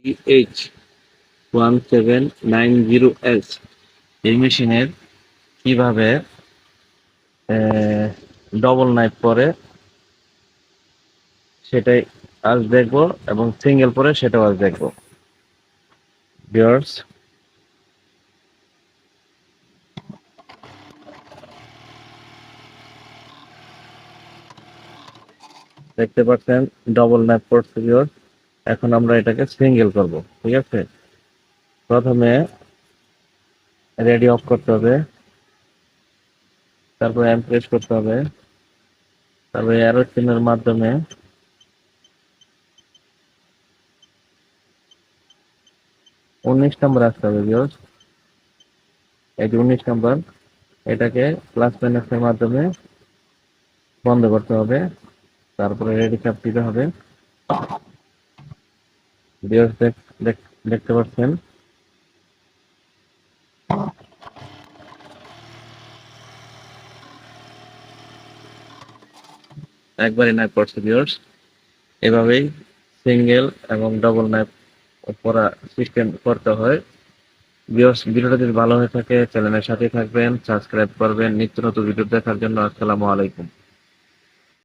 EH1790S এই মেশিনের কিভাবে ডবল নাইফ পরে সেটাই আজ দেখবো এবং সিঙ্গেল পরে সেটাও আজ দেখবো। ভিউয়ার্স, দেখতে পাচ্ছেন ডবল নাইফ পড়ছে ভিউয়ার্স। এখন আমরা এটাকে সিঙ্গেল করব। ঠিক আছে, প্রথমে রেডি অফ করতে হবে, তারপরে প্রেস করতে হবে, তারপরে অ্যারো চিহ্নের মাধ্যমে 19 নম্বর আসতে হবে ভিউয়ার্স। এই যে 19 নম্বর, এটাকে প্লাস মাইনাসের মাধ্যমে বন্ধ করতে হবে, তারপরে রেডি চাপ দিতে হবে। ভিউয়ার্স, দেখতে পাচ্ছেন একবারই নাইফ পড়ছে ভিউয়ার্স। এভাবেই সিঙ্গেল এবং ডবল নাইফ পরা সিস্টেম করতে হয়। ভিউয়ার্স, ভিডিওটা যদি ভালো হয়ে থাকে চ্যানেলের সাথেই থাকবেন, সাবস্ক্রাইব করবেন নিত্য নতুন ভিডিও দেখার জন্য। আসসালামু আলাইকুম।